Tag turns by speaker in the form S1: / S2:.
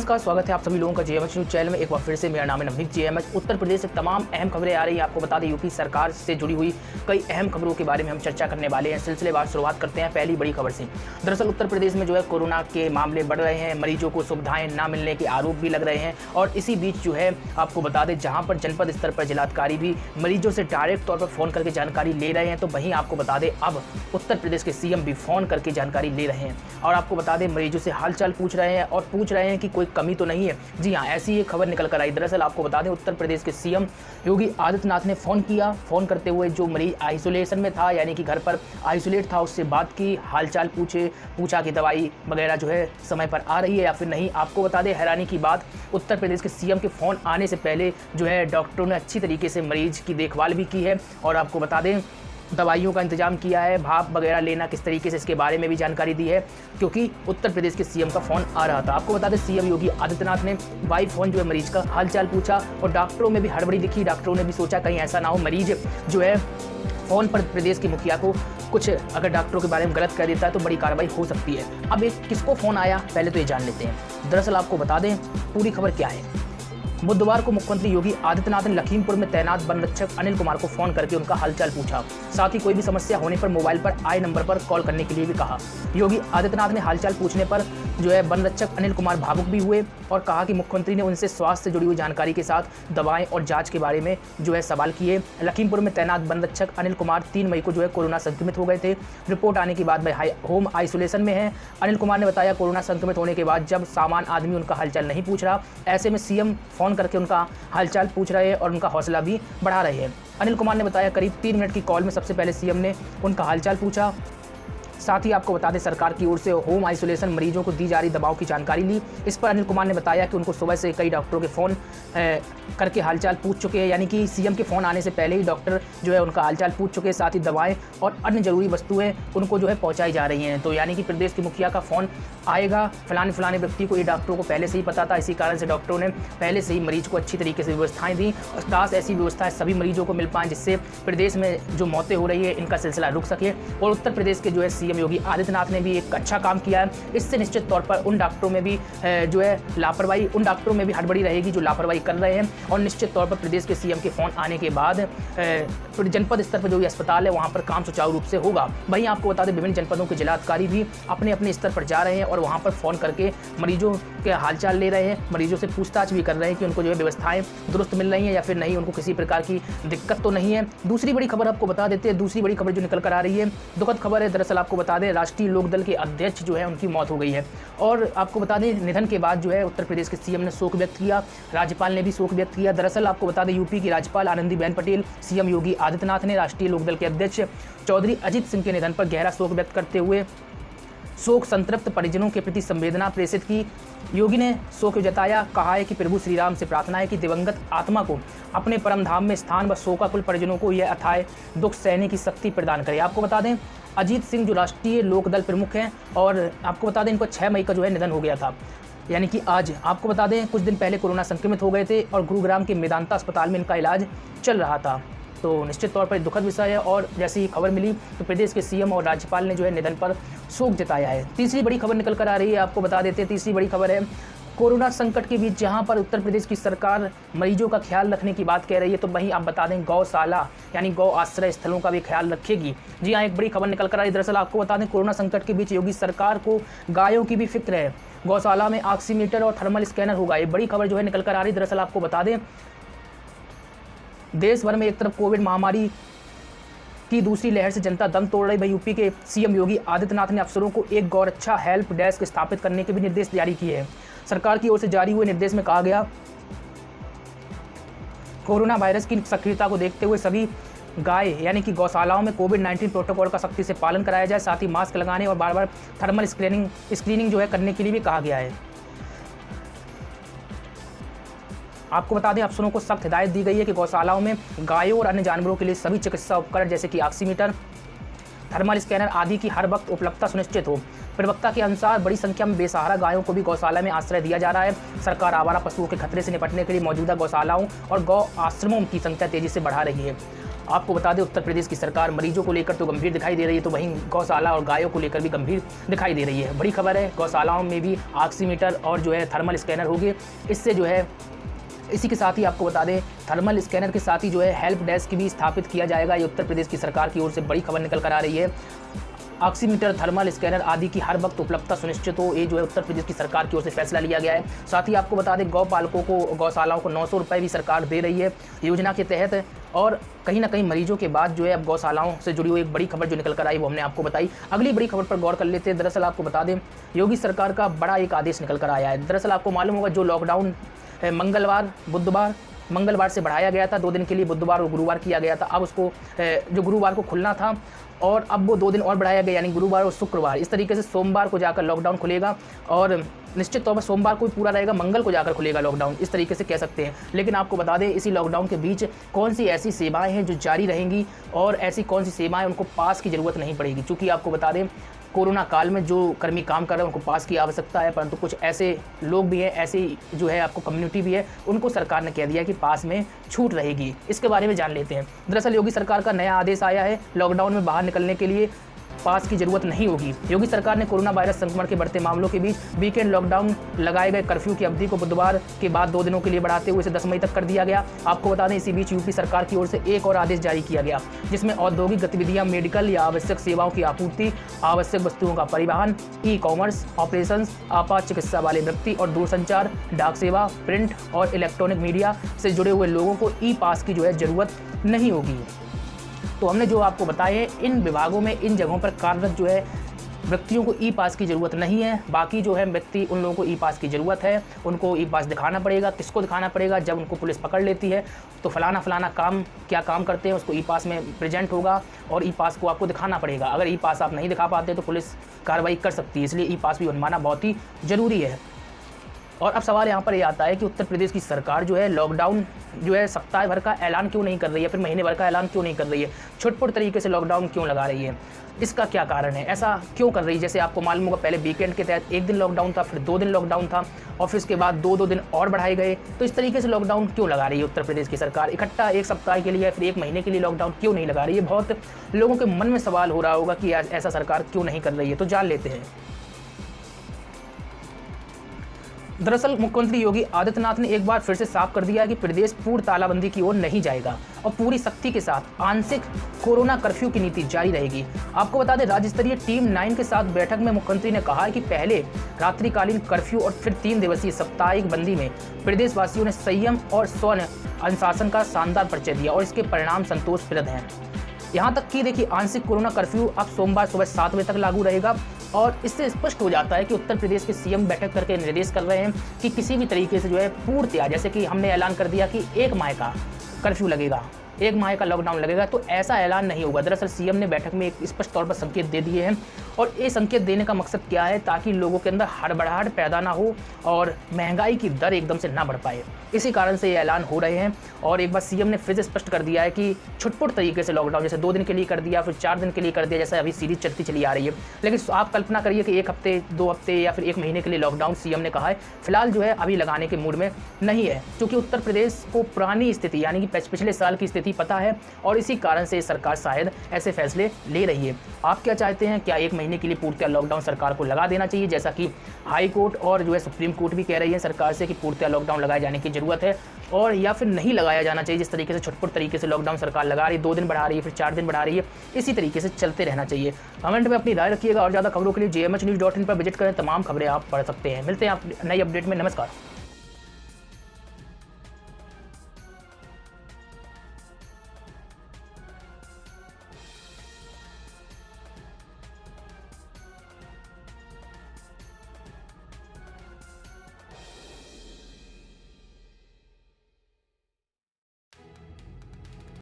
S1: नमस्कार, स्वागत है आप सभी लोगों का जेएमएच न्यूज चैनल में। एक बार फिर से मेरा नाम है नवनीत। जेएमएच उत्तर प्रदेश से तमाम अहम खबरें आ रही हैं। आपको बता दें यूपी सरकार से जुड़ी हुई कई अहम खबरों के बारे में हम चर्चा करने वाले हैं। सिलसिलेवार शुरुआत करते हैं पहली बड़ी खबर से। दरअसल उत्तर प्रदेश में जो है कोरोना के मामले बढ़ रहे हैं, मरीजों को सुविधाएं ना मिलने के आरोप भी लग रहे हैं। और इसी बीच जो है आपको बता दें जहाँ पर जनपद स्तर पर जिलाधिकारी भी मरीजों से डायरेक्ट तौर पर फ़ोन करके जानकारी ले रहे हैं, तो वहीं आपको बता दें अब उत्तर प्रदेश के सीएम भी फ़ोन करके जानकारी ले रहे हैं। और आपको बता दें मरीजों से हालचाल पूछ रहे हैं और पूछ रहे हैं कि कोई कमी तो नहीं है। जी हाँ, ऐसी एक खबर निकल कर आई। दरअसल आपको बता दें उत्तर प्रदेश के सीएम योगी आदित्यनाथ ने फ़ोन किया। फ़ोन करते हुए जो मरीज आइसोलेशन में था, यानी कि घर पर आइसोलेट था, उससे बात की, हालचाल पूछा कि दवाई वगैरह जो है समय पर आ रही है या फिर नहीं। आपको बता दें हैरानी की बात, उत्तर प्रदेश के सीएम के फ़ोन आने से पहले जो है डॉक्टरों ने अच्छी तरीके से मरीज की देखभाल भी की है। और आपको बता दें दवाइयों का इंतजाम किया है, भाप वगैरह लेना किस तरीके से इसके बारे में भी जानकारी दी है, क्योंकि उत्तर प्रदेश के सीएम का फ़ोन आ रहा था। आपको बता दें सीएम योगी आदित्यनाथ ने बाई फ़ोन जो है मरीज का हालचाल पूछा और डॉक्टरों में भी हड़बड़ी दिखी। डॉक्टरों ने भी सोचा कहीं ऐसा ना हो मरीज जो है फ़ोन पर प्रदेश के मुखिया को कुछ अगर डॉक्टरों के बारे में गलत कह देता है तो बड़ी कार्रवाई हो सकती है। अब एक किसको फ़ोन आया पहले तो ये जान लेते हैं। दरअसल आपको बता दें पूरी खबर क्या है। बुधवार को मुख्यमंत्री योगी आदित्यनाथ ने लखीमपुर में तैनात वन रक्षक अनिल कुमार को फोन करके उनका हालचाल पूछा। साथ ही कोई भी समस्या होने पर मोबाइल पर आए नंबर पर कॉल करने के लिए भी कहा। योगी आदित्यनाथ ने हालचाल पूछने पर जो है वन रक्षक अनिल कुमार भावुक भी हुए और कहा कि मुख्यमंत्री ने उनसे स्वास्थ्य से जुड़ी हुई जानकारी के साथ दवाएं और जांच के बारे में जो है सवाल किए। लखीमपुर में तैनात वन रक्षक अनिल कुमार 3 मई को जो है कोरोना संक्रमित हो गए थे। रिपोर्ट आने के बाद में होम आइसोलेशन में है। अनिल कुमार ने बताया कोरोना संक्रमित होने के बाद जब सामान्य आदमी उनका हालचाल नहीं पूछ रहा, ऐसे में सीएम फ़ोन करके उनका हालचाल पूछ रहे हैं और उनका हौसला भी बढ़ा रहे हैं। अनिल कुमार ने बताया करीब 3 मिनट की कॉल में सबसे पहले सीएम ने उनका हालचाल पूछा। साथ ही आपको बता दें सरकार की ओर से होम आइसोलेशन मरीजों को दी जा रही दवाओं की जानकारी ली। इस पर अनिल कुमार ने बताया कि उनको सुबह से कई डॉक्टरों के फ़ोन करके हालचाल पूछ चुके हैं, यानी कि सीएम के फ़ोन आने से पहले ही डॉक्टर जो है उनका हालचाल पूछ चुके हैं। साथ ही दवाएं और अन्य जरूरी वस्तुएं उनको जो है पहुंचाई जा रही हैं। तो यानी कि प्रदेश के मुखिया का फ़ोन आएगा फलाने व्यक्ति को, ये डॉक्टरों को पहले से ही पता था। इसी कारण से डॉक्टरों ने पहले से ही मरीज को अच्छी तरीके से व्यवस्थाएँ दी और खास ऐसी व्यवस्थाएँ सभी मरीजों को मिल पाएँ जिससे प्रदेश में जो मौतें हो रही है इनका सिलसिला रुक सके। और उत्तर प्रदेश के जो है सीएम योगी आदित्यनाथ ने भी एक अच्छा काम किया है। इससे निश्चित तौर पर उन डॉक्टरों में भी जो है लापरवाही, उन डॉक्टरों में भी हड़बड़ी रहेगी जो लापरवाही कर रहे हैं। और निश्चित तौर पर प्रदेश के सीएम के फ़ोन आने के बाद जनपद स्तर पर जो भी अस्पताल है वहाँ पर काम सुचारू रूप से होगा। वहीं आपको बता दें विभिन्न जनपदों के जिलाधिकारी भी अपने अपने स्तर पर जा रहे हैं और वहाँ पर फ़ोन करके मरीजों के हालचाल ले रहे हैं, मरीजों से पूछताछ भी कर रहे हैं कि उनको जो है व्यवस्थाएं दुरुस्त मिल रही हैं या फिर नहीं, उनको किसी प्रकार की दिक्कत तो नहीं है। दूसरी बड़ी खबर आपको बता देते हैं। दूसरी बड़ी खबर जो निकल कर आ रही है दुखद खबर है। दरअसल आपको बता दें राष्ट्रीय लोकदल के अध्यक्ष जो है उनकी मौत हो गई है। और आपको बता दें निधन के बाद जो है उत्तर प्रदेश के सीएम ने शोक व्यक्त किया, राज्यपाल ने भी शोक व्यक्त किया। दरअसल आपको बता दें यूपी की राज्यपाल आनंदीबेन पटेल, सीएम योगी आदित्यनाथ ने राष्ट्रीय लोकदल के अध्यक्ष चौधरी अजित सिंह के निधन पर गहरा शोक व्यक्त करते हुए शोक संतृप्त परिजनों के प्रति संवेदना प्रेषित की। योगी ने शोक जताया, कहा है कि प्रभु श्री राम से प्रार्थना है कि दिवंगत आत्मा को अपने परम धाम में स्थान व शोकाकुल परिजनों को यह अथाह दुख सहने की शक्ति प्रदान करे। आपको बता दें अजीत सिंह जो राष्ट्रीय लोकदल प्रमुख हैं और आपको बता दें इनको 6 मई का जो है निधन हो गया था, यानी कि आज। आपको बता दें कुछ दिन पहले कोरोना संक्रमित हो गए थे और गुरुग्राम के मेदांता अस्पताल में इनका इलाज चल रहा था। तो निश्चित तौर पर दुखद विषय है और जैसे ही खबर मिली तो प्रदेश के सीएम और राज्यपाल ने जो है निधन पर शोक जताया है। तीसरी बड़ी खबर निकल कर आ रही है, आपको बता देते हैं। तीसरी बड़ी खबर है कोरोना संकट के बीच जहां पर उत्तर प्रदेश की सरकार मरीजों का ख्याल रखने की बात कह रही है, तो वहीं आप बता दें गौशाला यानी गौ आश्रय स्थलों का भी ख्याल रखेगी। जी हाँ, एक बड़ी खबर निकल कर आ रही है। दरअसल आपको बता दें कोरोना संकट के बीच योगी सरकार को गायों की भी फिक्र है। गौशाला में ऑक्सीमीटर और थर्मल स्कैनर होगा, ये बड़ी खबर जो है निकल कर आ रही है। दरअसल आपको बता दें देश भर में एक तरफ कोविड महामारी की दूसरी लहर से जनता दम तोड़ रही, वहीं यूपी के सीएम योगी आदित्यनाथ ने अफसरों को एक गौरक्षा हेल्प डेस्क स्थापित करने के भी निर्देश जारी किए हैं। सरकार की ओर से जारी हुए निर्देश में कहा गया कोरोना वायरस की सक्रियता को देखते हुए सभी गाय यानी कि गौशालाओं में कोविड-19 प्रोटोकॉल का सख्ती से पालन कराया जाए। साथ ही मास्क लगाने और बार बार थर्मल स्क्रीनिंग जो है करने के लिए भी कहा गया है। आपको बता दें अफसरों को सख्त हिदायत दी गई है कि गौशालाओं में गायों और अन्य जानवरों के लिए सभी चिकित्सा उपकरण जैसे कि ऑक्सीमीटर, थर्मल स्कैनर आदि की हर वक्त उपलब्धता सुनिश्चित हो। प्रवक्ता के अनुसार बड़ी संख्या में बेसहारा गायों को भी गौशाला में आश्रय दिया जा रहा है। सरकार आवारा पशुओं के खतरे से निपटने के लिए मौजूदा गौशालाओं और गौ आश्रमों की संख्या तेजी से बढ़ा रही है। आपको बता दें, उत्तर प्रदेश की सरकार मरीजों को लेकर तो गंभीर दिखाई दे रही है, तो वहीं गौशाला और गायों को लेकर भी गंभीर दिखाई दे रही है। बड़ी खबर है, गौशालाओं में भी ऑक्सीमीटर और जो है थर्मल स्कैनर होंगे। इससे जो है इसी के साथ ही आपको बता दें, थर्मल स्कैनर के साथ ही जो है हेल्प डेस्क भी स्थापित किया जाएगा। ये उत्तर प्रदेश की सरकार की ओर से बड़ी खबर निकल कर आ रही है। ऑक्सीमीटर, थर्मल स्कैनर आदि की हर वक्त उपलब्धता सुनिश्चित हो, ये जो है उत्तर प्रदेश की सरकार की ओर से फैसला लिया गया है। साथ ही आपको बता दें, गौ पालकों को, गौशालाओं को 900 रुपये भी सरकार दे रही है योजना के तहत। और कहीं ना कहीं मरीजों के बाद जो है अब गौशालाओं से जुड़ी हुई एक बड़ी खबर जो निकल कर आई वो हमने आपको बताई। अगली बड़ी खबर पर गौर कर लेते हैं। दरअसल आपको बता दें, योगी सरकार का बड़ा एक आदेश निकल कर आया है। दरअसल आपको मालूम होगा, जो लॉकडाउन मंगलवार से बढ़ाया गया था 2 दिन के लिए, बुधवार और गुरुवार किया गया था। अब उसको जो गुरुवार को खुलना था और अब वो 2 दिन और बढ़ाया गया, यानी गुरुवार और शुक्रवार। इस तरीके से सोमवार को जाकर लॉकडाउन खुलेगा और निश्चित तौर पर सोमवार को पूरा रहेगा, मंगल को जाकर खुलेगा लॉकडाउन, इस तरीके से कह सकते हैं। लेकिन आपको बता दें, इसी लॉकडाउन के बीच कौन सी ऐसी सेवाएं हैं जो जारी रहेंगी और ऐसी कौन सी सेवाएं उनको पास की ज़रूरत नहीं पड़ेगी। चूँकि आपको बता दें, कोरोना काल में जो कर्मी काम कर रहे हैं उनको पास की आवश्यकता है, परंतु कुछ ऐसे लोग भी हैं, ऐसी जो है आपको कम्युनिटी भी है, उनको सरकार ने कह दिया कि पास में छूट रहेगी। इसके बारे में जान लेते हैं। दरअसल योगी सरकार का नया आदेश आया है, लॉकडाउन में बाहर निकलने के लिए पास की जरूरत नहीं होगी। योगी सरकार ने कोरोना वायरस संक्रमण के बढ़ते मामलों के बीच वीकेंड लॉकडाउन लगाए गए कर्फ्यू की अवधि को बुधवार के बाद 2 दिनों के लिए बढ़ाते हुए इसे 10 मई तक कर दिया गया। आपको बता दें, इसी बीच यूपी सरकार की ओर से एक और आदेश जारी किया गया, जिसमें औद्योगिक गतिविधियां, मेडिकल या आवश्यक सेवाओं की आपूर्ति, आवश्यक वस्तुओं का परिवहन, ई कॉमर्स ऑपरेशंस, आपात चिकित्सा वाले व्यक्ति और दूरसंचार, डाक सेवा, प्रिंट और इलेक्ट्रॉनिक मीडिया से जुड़े हुए लोगों को ई पास की जो है ज़रूरत नहीं होगी। तो हमने जो आपको बताए हैं, इन विभागों में, इन जगहों पर कार्यरत जो है व्यक्तियों को ई पास की ज़रूरत नहीं है। बाकी जो है व्यक्ति, उन लोगों को ई पास की ज़रूरत है। उनको ई पास दिखाना पड़ेगा। किसको दिखाना पड़ेगा? जब उनको पुलिस पकड़ लेती है तो फलाना काम क्या काम करते हैं उसको ई पास में प्रेजेंट होगा और ई पास को आपको दिखाना पड़ेगा। अगर ई पास आप नहीं दिखा पाते तो पुलिस कार्रवाई कर सकती है, इसलिए ई पास भी बनवाना बहुत ही ज़रूरी है। और अब सवाल यहाँ पर ये आता है कि उत्तर प्रदेश की सरकार जो है लॉकडाउन जो है सप्ताह भर का ऐलान क्यों नहीं कर रही है, फिर महीने भर का ऐलान क्यों नहीं कर रही है, छुटपुट तरीके से लॉकडाउन क्यों लगा रही है? इसका क्या कारण है? ऐसा क्यों कर रही है? जैसे आपको मालूम होगा, पहले वीकेंड के तहत 1 दिन लॉकडाउन था, फिर 2 दिन लॉकडाउन था और फिर उसके बाद 2 दिन और बढ़ाए गए। तो इस तरीके से लॉकडाउन क्यों लगा रही है उत्तर प्रदेश की सरकार? इकट्ठा 1 सप्ताह के लिए या फिर 1 महीने के लिए लॉकडाउन क्यों नहीं लगा रही है? बहुत लोगों के मन में सवाल हो रहा होगा कि ऐसा सरकार क्यों नहीं कर रही है। तो जान लेते हैं। दरअसल मुख्यमंत्री योगी आदित्यनाथ ने एक बार फिर से साफ कर दिया है कि प्रदेश पूर्ण तालाबंदी की ओर नहीं जाएगा और पूरी सख्ती के साथ आंशिक कोरोना कर्फ्यू की नीति जारी रहेगी। आपको बता दें, राज्य स्तरीय टीम 9 के साथ बैठक में मुख्यमंत्री ने कहा है कि पहले रात्रिकालीन कर्फ्यू और फिर 3 दिवसीय साप्ताहिक बंदी में प्रदेशवासियों ने संयम और स्व अनुशासन का शानदार परिचय दिया और इसके परिणाम संतोषप्रद हैं। यहाँ तक कि देखिए, आंशिक कोरोना कर्फ्यू अब सोमवार सुबह 7 बजे तक लागू रहेगा और इससे स्पष्ट हो जाता है कि उत्तर प्रदेश के सीएम बैठक करके निर्देश कर रहे हैं कि किसी भी तरीके से जो है पूर्णतया, जैसे कि हमने ऐलान कर दिया कि 1 माह का कर्फ्यू लगेगा, 1 माह का लॉकडाउन लगेगा, तो ऐसा ऐलान नहीं होगा। दरअसल सीएम ने बैठक में एक स्पष्ट तौर पर संकेत दे दिए हैं और ये संकेत देने का मकसद क्या है? ताकि लोगों के अंदर हड़बड़ाहट पैदा ना हो और महंगाई की दर एकदम से ना बढ़ पाए। इसी कारण से ये ऐलान हो रहे हैं। और एक बार सीएम ने फिर से स्पष्ट कर दिया है कि छुटपुट तरीके से लॉकडाउन, जैसे 2 दिन के लिए कर दिया, फिर 4 दिन के लिए कर दिया, जैसे अभी सीरीज चलती चली आ रही है। लेकिन आप कल्पना करिए कि 1 हफ्ते, 2 हफ्ते या फिर 1 महीने के लिए लॉकडाउन सीएम ने कहा है। फिलहाल जो है अभी लगाने के मूड में नहीं है, क्योंकि उत्तर प्रदेश को पुरानी स्थिति यानी कि पिछले साल की स्थिति पता है और इसी कारण से सरकार शायद ऐसे फैसले ले रही है। आप क्या चाहते हैं? क्या 1 महीने के लिए पूर्णतः लॉकडाउन सरकार को लगा देना चाहिए, जैसा कि हाई कोर्ट और जो है सुप्रीम कोर्ट भी कह रही है सरकार से कि पूर्णतः लॉकडाउन लगाए जाने की जरूरत है, और या फिर नहीं लगाया जाना चाहिए जिस तरीके से छुटपुट तरीके से लॉकडाउन सरकार लगा रही है, 2 दिन बढ़ा रही है, फिर 4 दिन बढ़ा रही है, इसी तरीके से चलते रहना चाहिए? कमेंट में अपनी राय रखिएगा और ज़्यादा खबरों के लिए jmhnews.in पर विजिट करें। तमाम खबरें आप पढ़ सकते हैं। मिलते हैं आप नई अपडेट में। नमस्कार।